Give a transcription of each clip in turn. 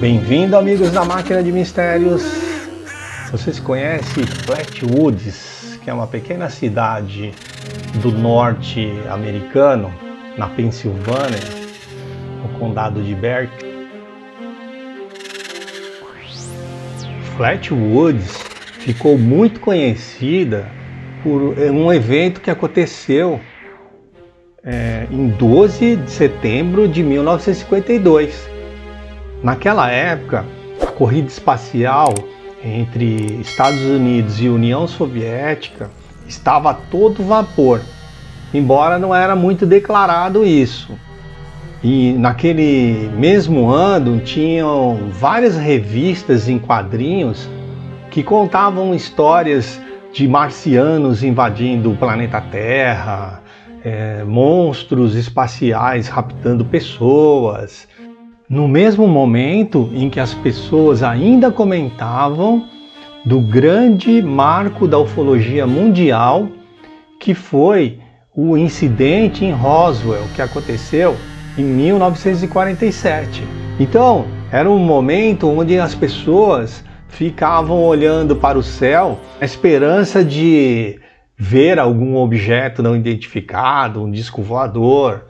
Bem-vindo, amigos da Máquina de Mistérios. Vocês conhecem Flatwoods, que é uma pequena cidade do norte americano, na Pensilvânia, no condado de Berkeley. Flatwoods ficou muito conhecida por um evento que aconteceu em 12 de setembro de 1952. Naquela época, a corrida espacial entre Estados Unidos e União Soviética estava a todo vapor, embora não era muito declarado isso. E naquele mesmo ano tinham várias revistas em quadrinhos que contavam histórias de marcianos invadindo o planeta Terra, monstros espaciais raptando pessoas. No mesmo momento em que as pessoas ainda comentavam do grande marco da ufologia mundial, que foi o incidente em Roswell, que aconteceu em 1947. Então, era um momento onde as pessoas ficavam olhando para o céu na esperança de ver algum objeto não identificado, um disco voador.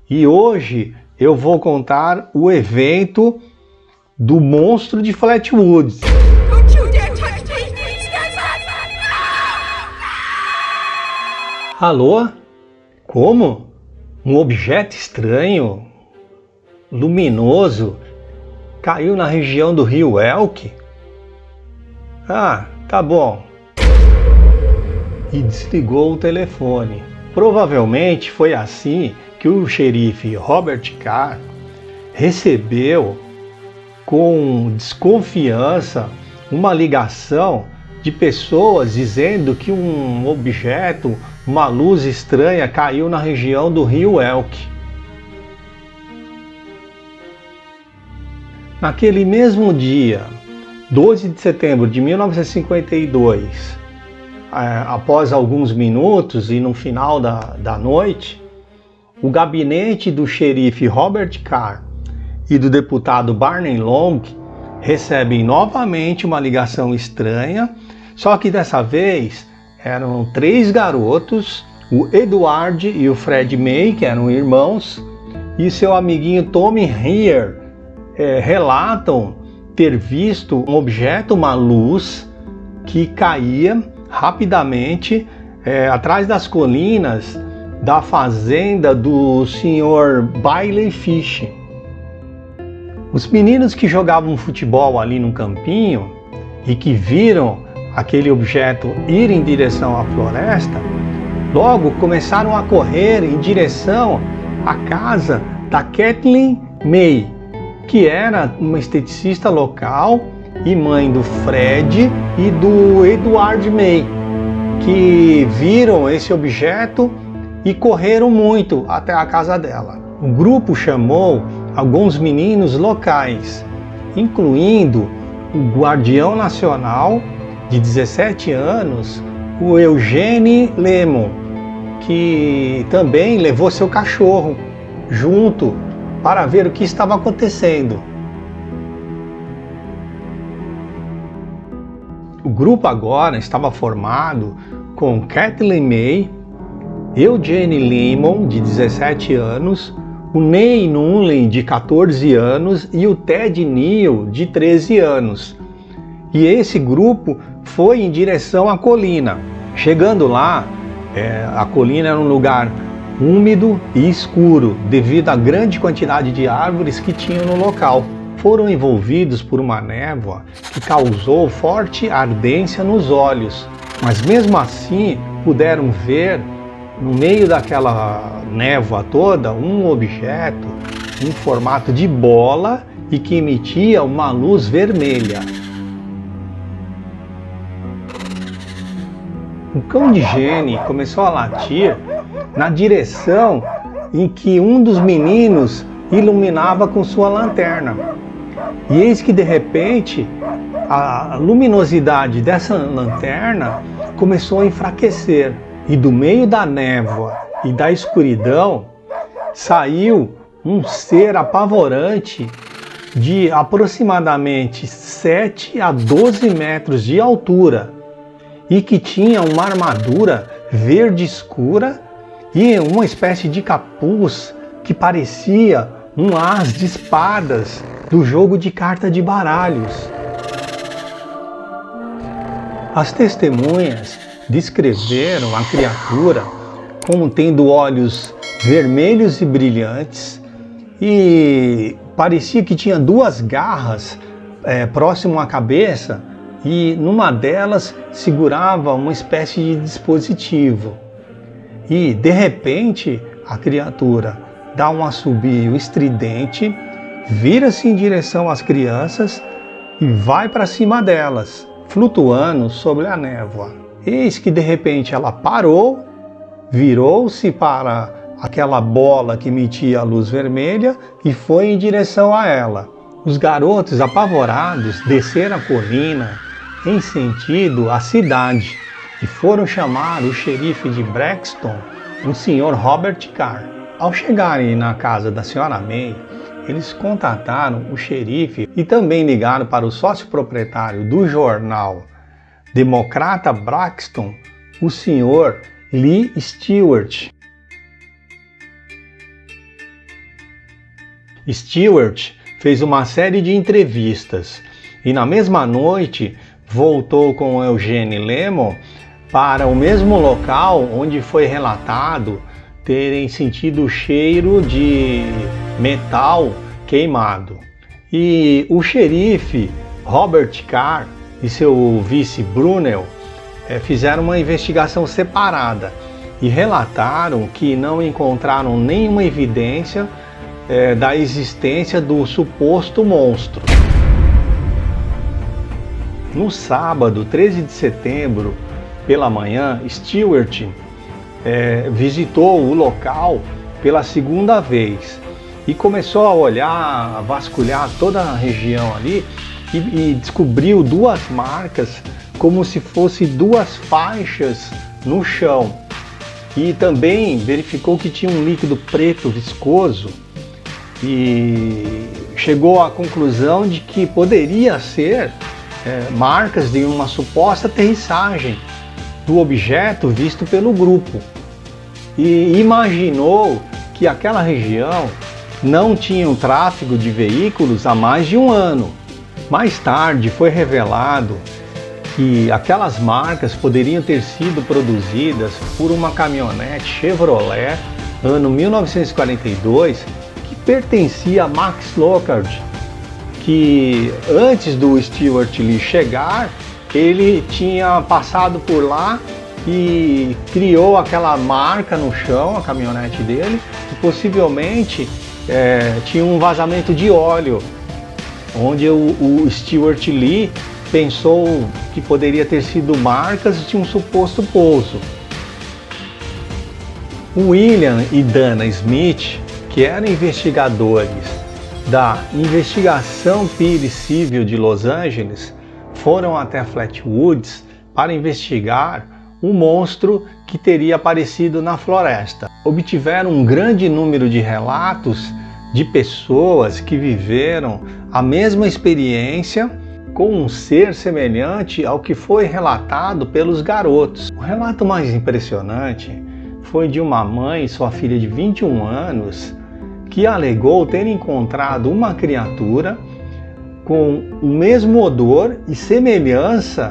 E hoje eu vou contar o evento do monstro de Flatwoods. Alô? Como? Um objeto estranho, luminoso, caiu na região do rio Elk? Ah, tá bom. E desligou o telefone. Provavelmente foi assim que o xerife Robert Carr recebeu com desconfiança uma ligação de pessoas dizendo que um objeto, uma luz estranha caiu na região do rio Elk. Naquele mesmo dia, 12 de setembro de 1952, após alguns minutos e no final da noite, o gabinete do xerife Robert Carr e do deputado Barney Long recebem novamente uma ligação estranha, só que dessa vez eram 3 garotos, o Edward e o Fred May, que eram irmãos, e seu amiguinho Tommy Heer relatam ter visto um objeto, uma luz, que caía rapidamente atrás das colinas da fazenda do Sr. Bailey Fish. Os meninos que jogavam futebol ali no campinho e que viram aquele objeto ir em direção à floresta, logo começaram a correr em direção à casa da Kathleen May, que era uma esteticista local e mãe do Fred e do Edward May, que viram esse objeto e correram muito até a casa dela. O grupo chamou alguns meninos locais, incluindo o guardião nacional de 17 anos, o Eugene Lemon, que também levou seu cachorro junto para ver o que estava acontecendo. O grupo agora estava formado com Kathleen May, Eugene Lemon, de 17 anos, o Ney Nunley, de 14 anos, e o Ted Neal, de 13 anos. E esse grupo foi em direção à colina. Chegando lá, a colina era um lugar úmido e escuro, devido à grande quantidade de árvores que tinham no local. Foram envolvidos por uma névoa que causou forte ardência nos olhos, mas mesmo assim puderam ver no meio daquela névoa toda um objeto em formato de bola e que emitia uma luz vermelha. O cão de Jenny começou a latir na direção em que um dos meninos iluminava com sua lanterna. E eis que de repente a luminosidade dessa lanterna começou a enfraquecer. E do meio da névoa e da escuridão saiu um ser apavorante de aproximadamente 7 a 12 metros de altura e que tinha uma armadura verde escura e uma espécie de capuz que parecia um as de espadas do jogo de carta de baralhos. As testemunhas descreveram a criatura como tendo olhos vermelhos e brilhantes e parecia que tinha duas garras próximo à cabeça e numa delas segurava uma espécie de dispositivo. E de repente a criatura dá um assobio estridente, vira-se em direção às crianças e vai para cima delas, flutuando sobre a névoa. Eis que de repente ela parou, virou-se para aquela bola que emitia a luz vermelha e foi em direção a ela. Os garotos apavorados desceram a colina em sentido à cidade e foram chamar o xerife de Braxton, o Sr. Robert Carr. Ao chegarem na casa da Sra. May, eles contataram o xerife e também ligaram para o sócio proprietário do jornal Democrata Braxton, o Sr. Lee Stewart. Stewart fez uma série de entrevistas e na mesma noite voltou com Eugene Lemon para o mesmo local onde foi relatado terem sentido o cheiro de metal queimado. E o xerife Robert Carr e seu vice Brunel fizeram uma investigação separada e relataram que não encontraram nenhuma evidência da existência do suposto monstro. No sábado, 13 de setembro, pela manhã, Stewart visitou o local pela segunda vez e começou a olhar, a vasculhar toda a região ali e descobriu duas marcas como se fossem duas faixas no chão. E também verificou que tinha um líquido preto viscoso e chegou à conclusão de que poderia ser marcas de uma suposta aterrissagem do objeto visto pelo grupo. E imaginou que aquela região não tinha um tráfego de veículos há mais de um ano. Mais tarde foi revelado que aquelas marcas poderiam ter sido produzidas por uma caminhonete Chevrolet ano 1942 que pertencia a Max Lockhart, que antes do Stewart Lee chegar, ele tinha passado por lá e criou aquela marca no chão, a caminhonete dele, e possivelmente tinha um vazamento de óleo, onde o Stewart Lee pensou que poderia ter sido marcas de um suposto pouso. William e Dana Smith, que eram investigadores da Investigação Pires Civil de Los Angeles, foram até Flatwoods para investigar o monstro que teria aparecido na floresta. Obtiveram um grande número de relatos de pessoas que viveram a mesma experiência com um ser semelhante ao que foi relatado pelos garotos. O relato mais impressionante foi de uma mãe e sua filha de 21 anos que alegou ter encontrado uma criatura com o mesmo odor e semelhança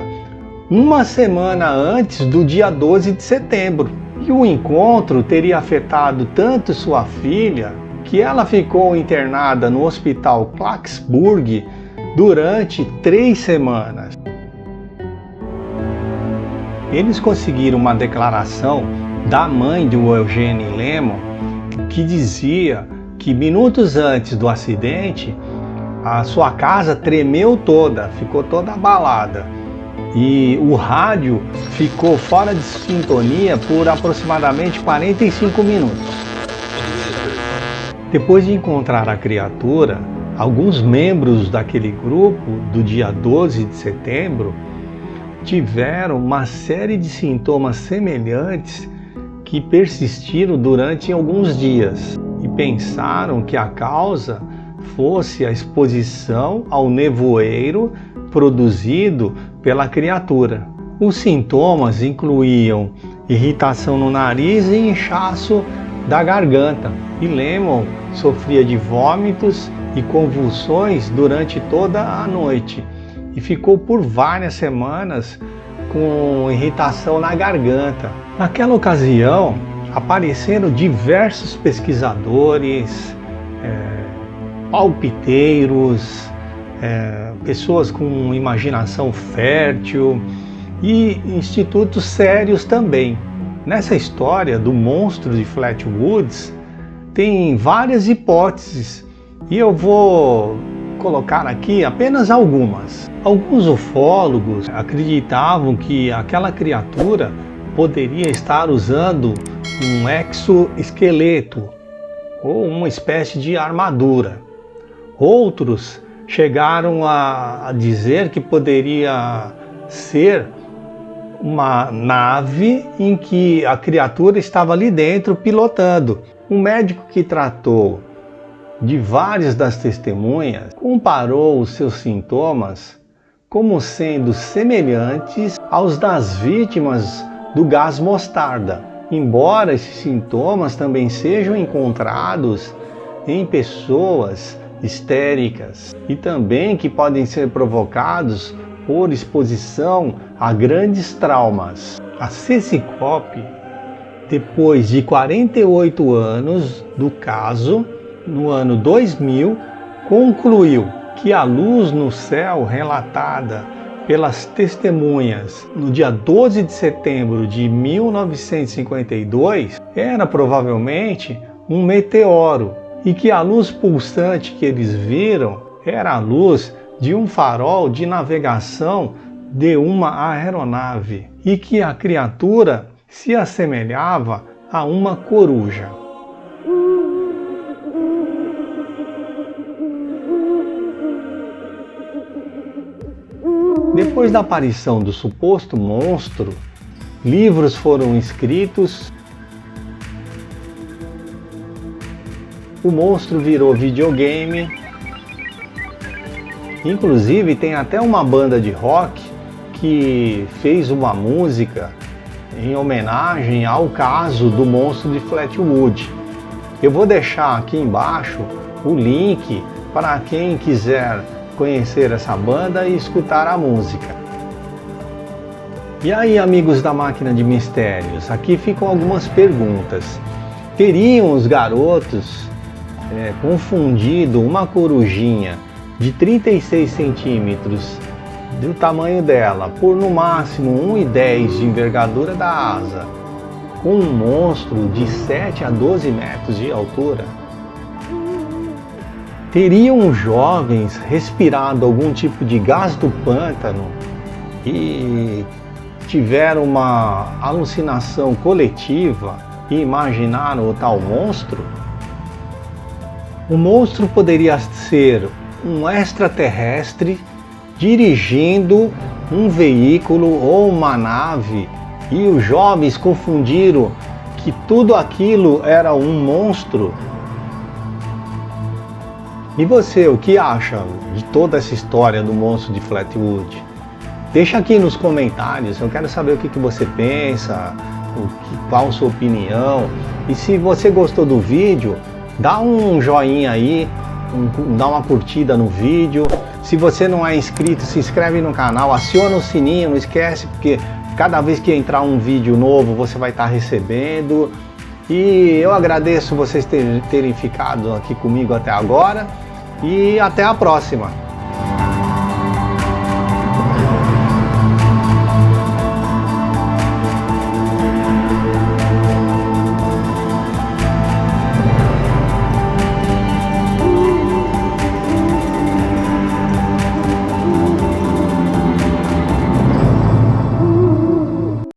uma semana antes do dia 12 de setembro. E o encontro teria afetado tanto sua filha que ela ficou internada no hospital Clarksburg durante 3 semanas. Eles conseguiram uma declaração da mãe do Eugene Lemon que dizia que minutos antes do acidente a sua casa tremeu toda, ficou toda abalada e o rádio ficou fora de sintonia por aproximadamente 45 minutos. Depois de encontrar a criatura, alguns membros daquele grupo do dia 12 de setembro tiveram uma série de sintomas semelhantes que persistiram durante alguns dias e pensaram que a causa fosse a exposição ao nevoeiro produzido pela criatura. Os sintomas incluíam irritação no nariz e inchaço da garganta, e Lemon sofria de vômitos e convulsões durante toda a noite e ficou por várias semanas com irritação na garganta. Naquela ocasião, apareceram diversos pesquisadores, palpiteiros, pessoas com imaginação fértil e institutos sérios também. Nessa história do monstro de Flatwoods, tem várias hipóteses e eu vou colocar aqui apenas algumas. Alguns ufólogos acreditavam que aquela criatura poderia estar usando um exoesqueleto ou uma espécie de armadura. Outros chegaram a dizer que poderia ser uma nave em que a criatura estava ali dentro pilotando. Um médico que tratou de várias das testemunhas comparou os seus sintomas como sendo semelhantes aos das vítimas do gás mostarda, embora esses sintomas também sejam encontrados em pessoas histéricas e também que podem ser provocados por exposição a grandes traumas. A CSICOP, depois de 48 anos do caso, no ano 2000, concluiu que a luz no céu relatada pelas testemunhas no dia 12 de setembro de 1952 era provavelmente um meteoro e que a luz pulsante que eles viram era a luz de um farol de navegação de uma aeronave e que a criatura se assemelhava a uma coruja. Depois da aparição do suposto monstro, livros foram escritos, o monstro virou videogame, inclusive tem até uma banda de rock que fez uma música em homenagem ao caso do monstro de Flatwood. Eu vou deixar aqui embaixo o link para quem quiser conhecer essa banda e escutar a música. E aí, amigos da Máquina de Mistérios, aqui ficam algumas perguntas. Teriam os garotos confundido uma corujinha de 36 centímetros do tamanho dela por no máximo 1,10 de envergadura da asa com um monstro de 7 a 12 metros de altura? Teriam os jovens respirado algum tipo de gás do pântano e tiveram uma alucinação coletiva e imaginaram o tal monstro? O monstro poderia ser um extraterrestre dirigindo um veículo ou uma nave e os jovens confundiram que tudo aquilo era um monstro? E você, o que acha de toda essa história do monstro de Flatwood? Deixa aqui nos comentários, eu quero saber o que você pensa, qual a sua opinião. E se você gostou do vídeo, dá um joinha aí, dá uma curtida no vídeo. Se você não é inscrito, se inscreve no canal, aciona o sininho, não esquece, porque cada vez que entrar um vídeo novo você vai estar recebendo. E eu agradeço vocês terem ficado aqui comigo até agora. E até a próxima!